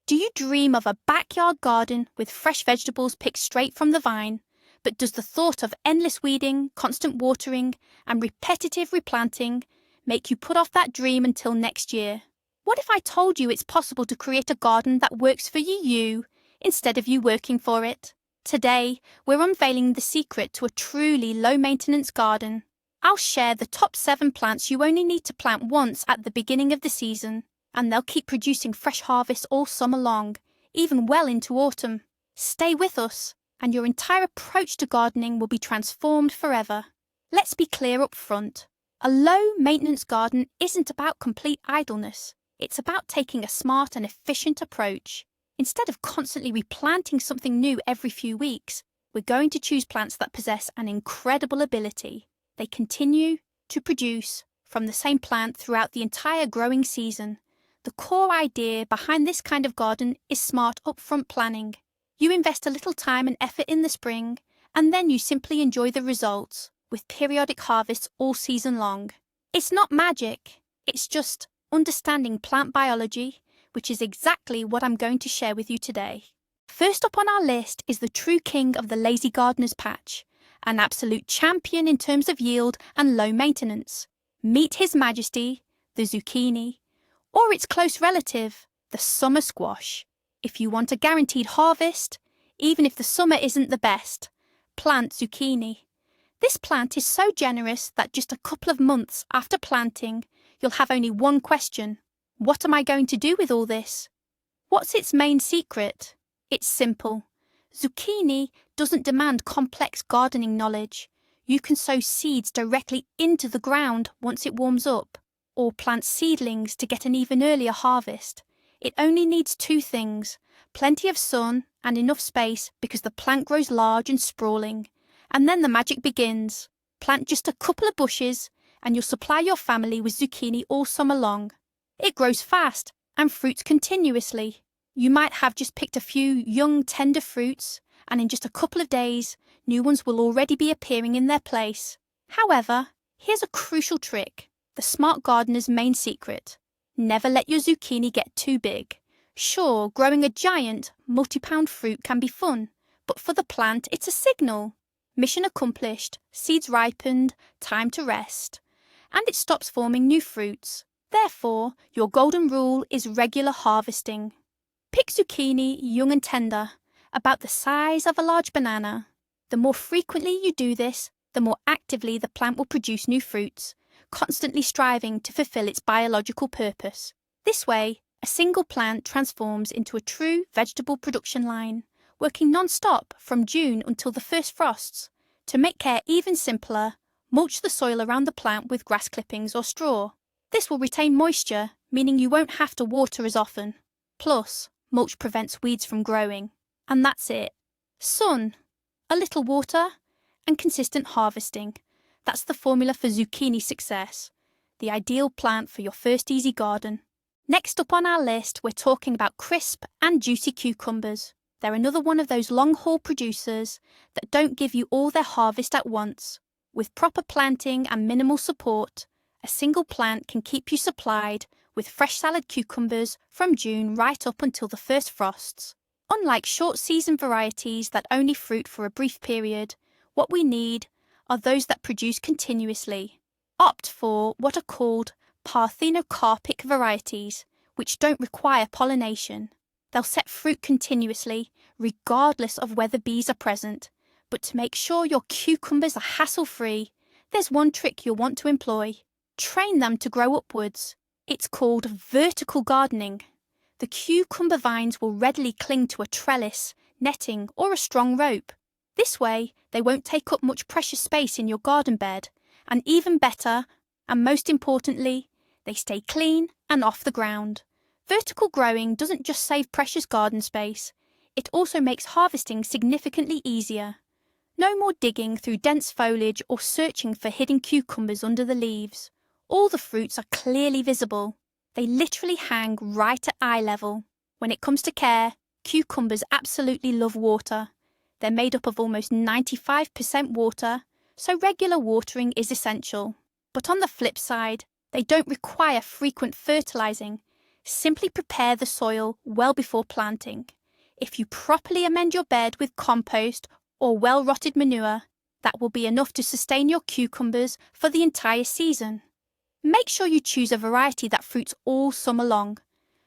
Do you dream of a backyard garden with fresh vegetables picked straight from the vine? But does the thought of endless weeding, constant watering, and repetitive replanting make you put off that dream until next year? What if I told you it's possible to create a garden that works for you instead of you working for it? Today, we're unveiling the secret to a truly low-maintenance garden. I'll share the top 7 plants you only need to plant once at the beginning of the season, and they'll keep producing fresh harvests all summer long, even well into autumn. Stay with us, and your entire approach to gardening will be transformed forever. Let's be clear up front. A low-maintenance garden isn't about complete idleness. It's about taking a smart and efficient approach. Instead of constantly replanting something new every few weeks, we're going to choose plants that possess an incredible ability. They continue to produce from the same plant throughout the entire growing season. The core idea behind this kind of garden is smart upfront planning. You invest a little time and effort in the spring, and then you simply enjoy the results, with periodic harvests all season long. It's not magic, it's just understanding plant biology, which is exactly what I'm going to share with you today. First up on our list is the true king of the lazy gardener's patch, an absolute champion in terms of yield and low maintenance. Meet His Majesty, the zucchini, or its close relative, the summer squash. If you want a guaranteed harvest, even if the summer isn't the best, plant zucchini. This plant is so generous that just a couple of months after planting, you'll have only one question. What am I going to do with all this? What's its main secret? It's simple. Zucchini doesn't demand complex gardening knowledge. You can sow seeds directly into the ground once it warms up, or plant seedlings to get an even earlier harvest. It only needs 2 things, plenty of sun and enough space because the plant grows large and sprawling. And then the magic begins. Plant just a couple of bushes and you'll supply your family with zucchini all summer long. It grows fast and fruits continuously. You might have just picked a few young, tender fruits, and in just a couple of days, new ones will already be appearing in their place. However, here's a crucial trick, the smart gardener's main secret. Never let your zucchini get too big. Sure, growing a giant, multi-pound fruit can be fun, but for the plant, it's a signal. Mission accomplished, seeds ripened, time to rest, and it stops forming new fruits. Therefore, your golden rule is regular harvesting. Pick zucchini young and tender, about the size of a large banana. The more frequently you do this, the more actively the plant will produce new fruits, constantly striving to fulfill its biological purpose. This way, a single plant transforms into a true vegetable production line, working non-stop from June until the first frosts. To make care even simpler, mulch the soil around the plant with grass clippings or straw. This will retain moisture, meaning you won't have to water as often. Plus, mulch prevents weeds from growing. And that's it. Sun, a little water, and consistent harvesting. That's the formula for zucchini success. The ideal plant for your first easy garden. Next up on our list, we're talking about crisp and juicy cucumbers. They're another one of those long-haul producers that don't give you all their harvest at once. With proper planting and minimal support, a single plant can keep you supplied with fresh salad cucumbers from June right up until the first frosts. Unlike short-season varieties that only fruit for a brief period, what we need are those that produce continuously. Opt for what are called parthenocarpic varieties, which don't require pollination. They'll set fruit continuously, regardless of whether bees are present. But to make sure your cucumbers are hassle-free, there's one trick you'll want to employ. Train them to grow upwards. It's called vertical gardening. The cucumber vines will readily cling to a trellis, netting, or a strong rope. This way, they won't take up much precious space in your garden bed, and even better, and most importantly, they stay clean and off the ground. Vertical growing doesn't just save precious garden space, it also makes harvesting significantly easier. No more digging through dense foliage or searching for hidden cucumbers under the leaves. All the fruits are clearly visible. They literally hang right at eye level. When it comes to care, cucumbers absolutely love water. They're made up of almost 95% water, so regular watering is essential. But on the flip side, they don't require frequent fertilizing. Simply prepare the soil well before planting. If you properly amend your bed with compost or well-rotted manure, that will be enough to sustain your cucumbers for the entire season. Make sure you choose a variety that fruits all summer long.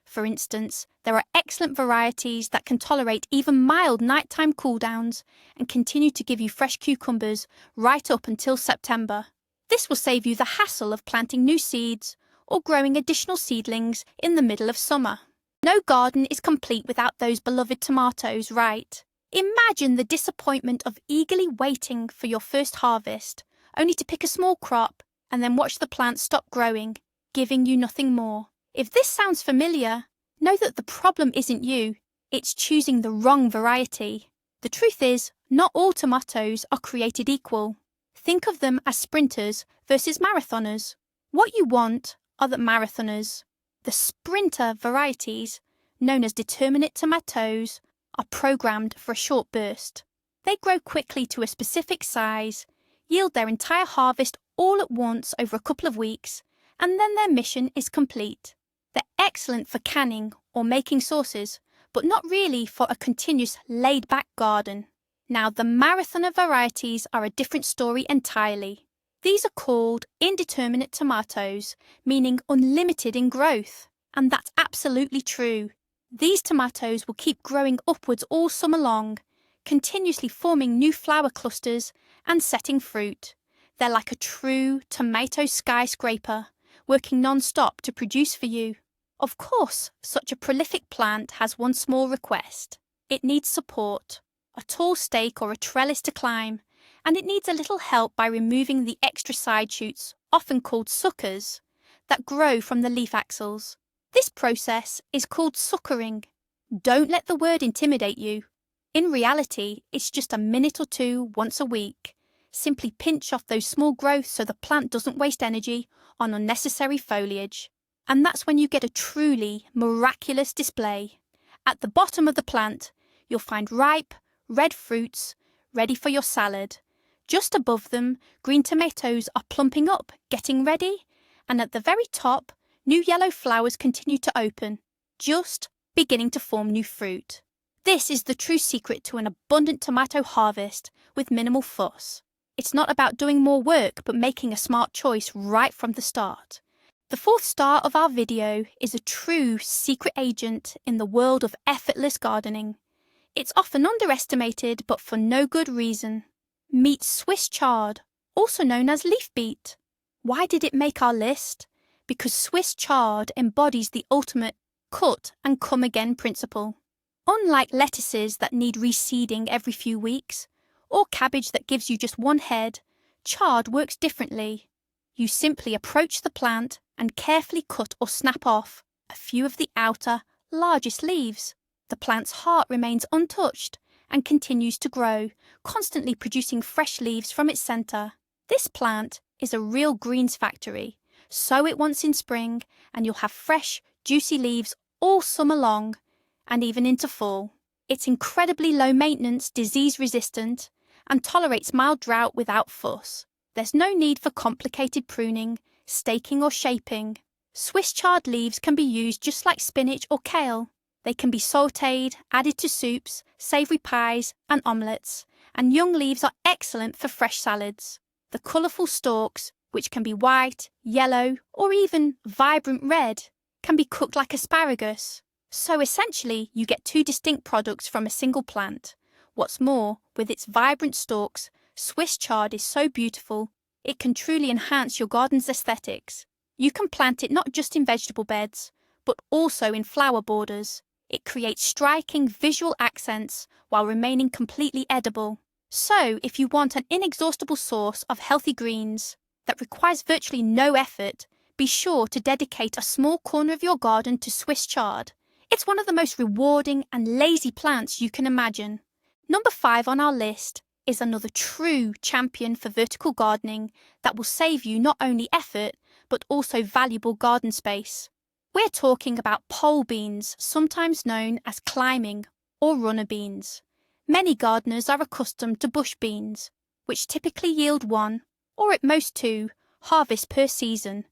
For instance, there are excellent varieties that can tolerate even mild nighttime cooldowns and continue to give you fresh cucumbers right up until September. This will save you the hassle of planting new seeds or growing additional seedlings in the middle of summer. No garden is complete without those beloved tomatoes, right? Imagine the disappointment of eagerly waiting for your first harvest, only to pick a small crop and then watch the plant stop growing, giving you nothing more. If this sounds familiar, know that the problem isn't you, it's choosing the wrong variety. The truth is, not all tomatoes are created equal. Think of them as sprinters versus marathoners. What you want are the marathoners. The sprinter varieties, known as determinate tomatoes, are programmed for a short burst. They grow quickly to a specific size, yield their entire harvest all at once over a couple of weeks, and then their mission is complete. They're excellent for canning or making sauces, but not really for a continuous laid-back garden. Now, the marathoner varieties are a different story entirely. These are called indeterminate tomatoes, meaning unlimited in growth. And that's absolutely true. These tomatoes will keep growing upwards all summer long, continuously forming new flower clusters and setting fruit. They're like a true tomato skyscraper, working non-stop to produce for you. Of course, such a prolific plant has one small request. It needs support, a tall stake or a trellis to climb, and it needs a little help by removing the extra side shoots, often called suckers, that grow from the leaf axils. This process is called suckering. Don't let the word intimidate you. In reality, it's just a minute or two once a week. Simply pinch off those small growths so the plant doesn't waste energy on unnecessary foliage. And that's when you get a truly miraculous display. At the bottom of the plant, you'll find ripe, red fruits, ready for your salad. Just above them, green tomatoes are plumping up, getting ready. And at the very top, new yellow flowers continue to open, just beginning to form new fruit. This is the true secret to an abundant tomato harvest with minimal fuss. It's not about doing more work, but making a smart choice right from the start. The fourth star of our video is a true secret agent in the world of effortless gardening. It's often underestimated, but for no good reason. Meet Swiss chard, also known as leaf beet. Why did it make our list? Because Swiss chard embodies the ultimate cut and come again principle. Unlike lettuces that need reseeding every few weeks, or cabbage that gives you just one head, chard works differently. You simply approach the plant and carefully cut or snap off a few of the outer, largest leaves. The plant's heart remains untouched and continues to grow, constantly producing fresh leaves from its centre. This plant is a real greens factory. Sow it once in spring and you'll have fresh, juicy leaves all summer long and even into fall. It's incredibly low maintenance, disease resistant, and tolerates mild drought without fuss. There's no need for complicated pruning, staking or shaping. Swiss chard leaves can be used just like spinach or kale. They can be sautéed, added to soups, savoury pies and omelettes, and young leaves are excellent for fresh salads. The colourful stalks, which can be white, yellow or even vibrant red, can be cooked like asparagus. So essentially, you get two distinct products from a single plant. What's more, with its vibrant stalks, Swiss chard is so beautiful, it can truly enhance your garden's aesthetics. You can plant it not just in vegetable beds, but also in flower borders. It creates striking visual accents while remaining completely edible. So, if you want an inexhaustible source of healthy greens that requires virtually no effort, be sure to dedicate a small corner of your garden to Swiss chard. It's one of the most rewarding and lazy plants you can imagine. Number 5 on our list is another true champion for vertical gardening that will save you not only effort, but also valuable garden space. We're talking about pole beans, sometimes known as climbing or runner beans. Many gardeners are accustomed to bush beans, which typically yield 1, or at most 2, harvests per season.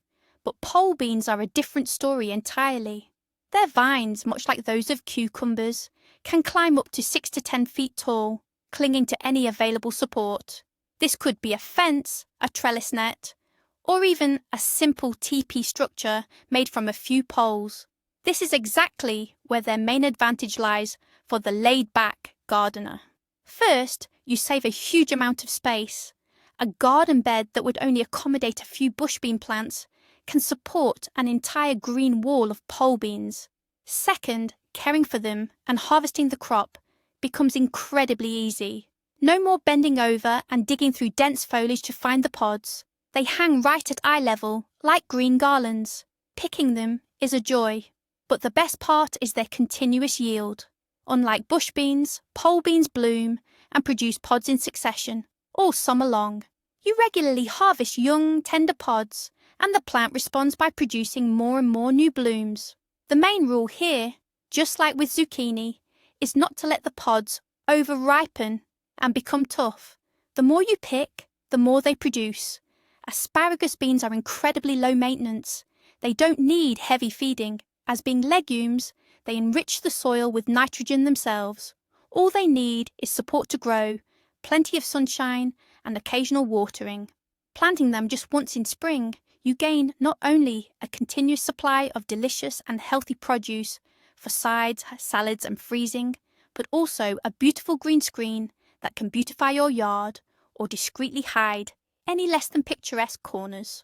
But pole beans are a different story entirely. Their vines, much like those of cucumbers, can climb up to 6 to 10 feet tall, clinging to any available support. This could be a fence, a trellis net, or even a simple teepee structure made from a few poles. This is exactly where their main advantage lies for the laid-back gardener. First, you save a huge amount of space. A garden bed that would only accommodate a few bush bean plants can support an entire green wall of pole beans. Second, caring for them and harvesting the crop becomes incredibly easy. No more bending over and digging through dense foliage to find the pods. They hang right at eye level, like green garlands. Picking them is a joy, but the best part is their continuous yield. Unlike bush beans, pole beans bloom and produce pods in succession, all summer long. You regularly harvest young, tender pods, and the plant responds by producing more and more new blooms. The main rule here, just like with zucchini, is not to let the pods over-ripen and become tough. The more you pick, the more they produce. Asparagus beans are incredibly low maintenance. They don't need heavy feeding. As being legumes, they enrich the soil with nitrogen themselves. All they need is support to grow, plenty of sunshine, and occasional watering. Planting them just once in spring, you gain not only a continuous supply of delicious and healthy produce for sides, salads, and freezing, but also a beautiful green screen that can beautify your yard or discreetly hide any less than picturesque corners.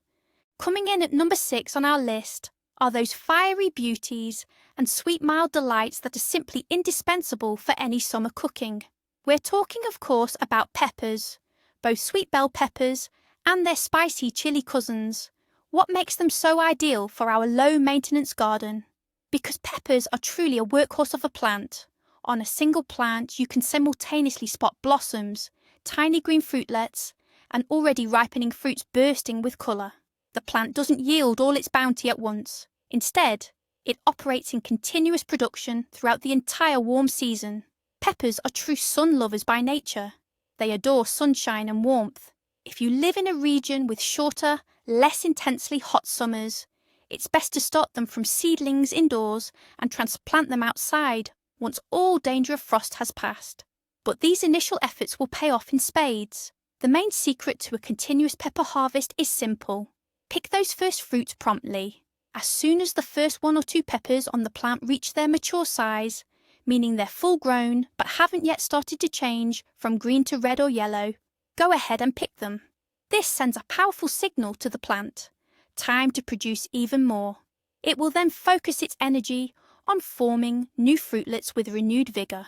Coming in at number 6 on our list are those fiery beauties and sweet mild delights that are simply indispensable for any summer cooking. We're talking, of course, about peppers, both sweet bell peppers and their spicy chili cousins. What makes them so ideal for our low-maintenance garden? Because peppers are truly a workhorse of a plant. On a single plant, you can simultaneously spot blossoms, tiny green fruitlets, and already ripening fruits bursting with colour. The plant doesn't yield all its bounty at once. Instead, it operates in continuous production throughout the entire warm season. Peppers are true sun lovers by nature. They adore sunshine and warmth. If you live in a region with shorter, less intensely hot summers, it's best to start them from seedlings indoors and transplant them outside once all danger of frost has passed. But these initial efforts will pay off in spades. The main secret to a continuous pepper harvest is simple. Pick those first fruits promptly. As soon as the first 1 or 2 peppers on the plant reach their mature size, meaning they're full grown but haven't yet started to change from green to red or yellow, go ahead and pick them. This sends a powerful signal to the plant. Time to produce even more. It will then focus its energy on forming new fruitlets with renewed vigour.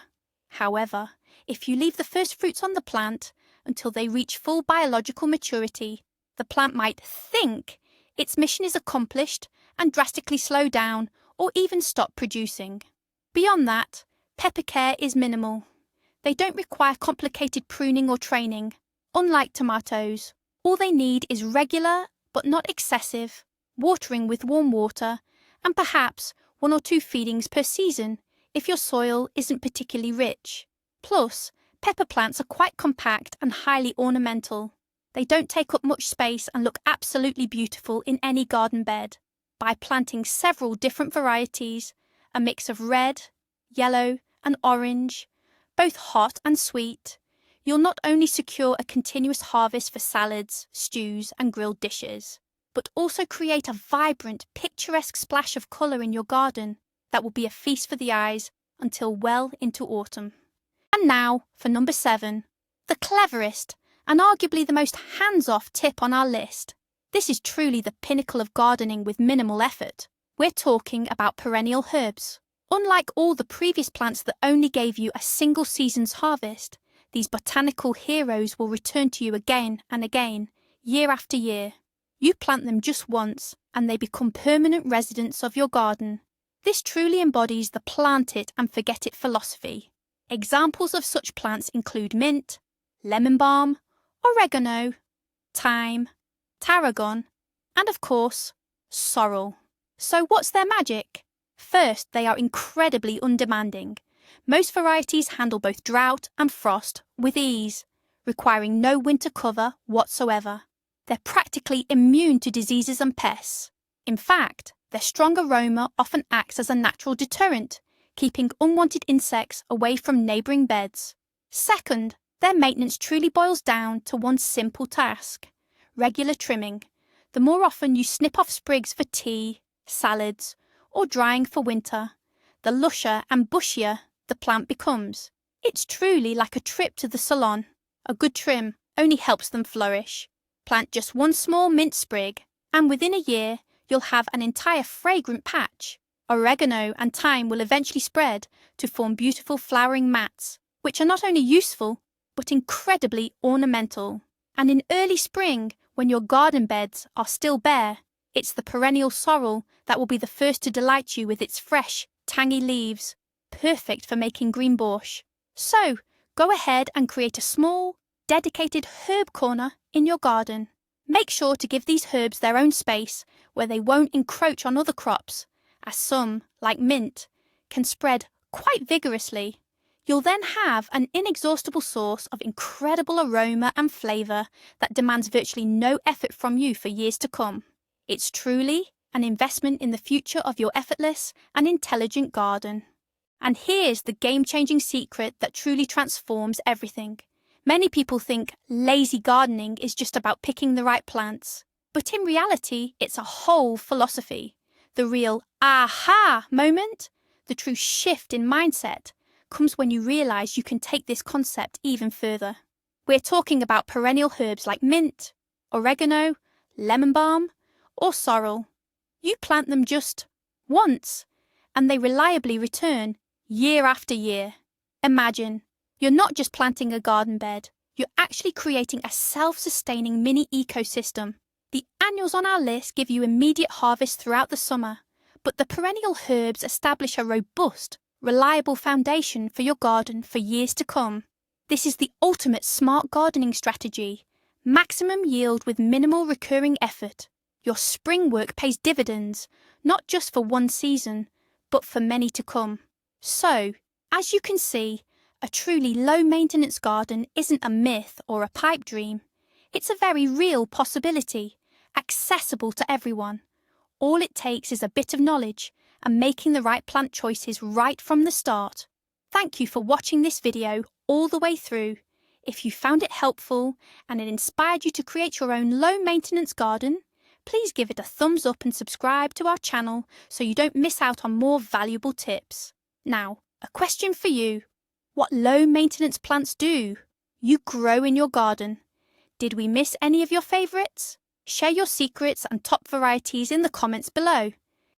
However, if you leave the first fruits on the plant until they reach full biological maturity, the plant might think its mission is accomplished and drastically slow down or even stop producing. Beyond that, pepper care is minimal. They don't require complicated pruning or training. Unlike tomatoes, all they need is regular, but not excessive, watering with warm water, and perhaps 1 or 2 feedings per season if your soil isn't particularly rich. Plus, pepper plants are quite compact and highly ornamental. They don't take up much space and look absolutely beautiful in any garden bed. By planting several different varieties, a mix of red, yellow, and orange, both hot and sweet, you'll not only secure a continuous harvest for salads, stews, and grilled dishes, but also create a vibrant, picturesque splash of colour in your garden that will be a feast for the eyes until well into autumn. And now for number 7, the cleverest and arguably the most hands-off tip on our list. This is truly the pinnacle of gardening with minimal effort. We're talking about perennial herbs. Unlike all the previous plants that only gave you a single season's harvest, these botanical heroes will return to you again and again, year after year. You plant them just once, and they become permanent residents of your garden. This truly embodies the plant it and forget it philosophy. Examples of such plants include mint, lemon balm, oregano, thyme, tarragon, and of course, sorrel. So what's their magic? First, they are incredibly undemanding. Most varieties handle both drought and frost with ease, requiring no winter cover whatsoever. They're practically immune to diseases and pests. In fact, Their strong aroma often acts as a natural deterrent, keeping unwanted insects away from neighbouring beds. Second, their maintenance truly boils down to one simple task: regular trimming. The more often you snip off sprigs for tea, salads, or drying for winter, the lusher and bushier the plant becomes. It's truly like a trip to the salon. A good trim only helps them flourish. Plant just one small mint sprig, and within a year you'll have an entire fragrant patch. Oregano and thyme will eventually spread to form beautiful flowering mats, which are not only useful, but incredibly ornamental. And in early spring, when your garden beds are still bare, it's the perennial sorrel that will be the first to delight you with its fresh, tangy leaves, perfect for making green borscht. So, go ahead and create a small, dedicated herb corner in your garden. Make sure to give these herbs their own space where they won't encroach on other crops, as some, like mint, can spread quite vigorously. You'll then have an inexhaustible source of incredible aroma and flavour that demands virtually no effort from you for years to come. It's truly an investment in the future of your effortless and intelligent garden. And here's the game-changing secret that truly transforms everything. Many people think lazy gardening is just about picking the right plants, but in reality, it's a whole philosophy. The real aha moment, the true shift in mindset, comes when you realise you can take this concept even further. We're talking about perennial herbs like mint, oregano, lemon balm, or sorrel. You plant them just once, and they reliably return year after year. Imagine, you're not just planting a garden bed, you're actually creating a self-sustaining mini ecosystem. The annuals on our list give you immediate harvest throughout the summer, but the perennial herbs establish a robust, reliable foundation for your garden for years to come. This is the ultimate smart gardening strategy. Maximum yield with minimal recurring effort. Your spring work pays dividends, not just for one season, but for many to come. So, as you can see, a truly low-maintenance garden isn't a myth or a pipe dream. It's a very real possibility, accessible to everyone. All it takes is a bit of knowledge and making the right plant choices right from the start. Thank you for watching this video all the way through. If you found it helpful and it inspired you to create your own low-maintenance garden, please give it a thumbs up and subscribe to our channel so you don't miss out on more valuable tips. Now, a question for you. What low-maintenance plants do you grow in your garden? Did we miss any of your favourites? Share your secrets and top varieties in the comments below.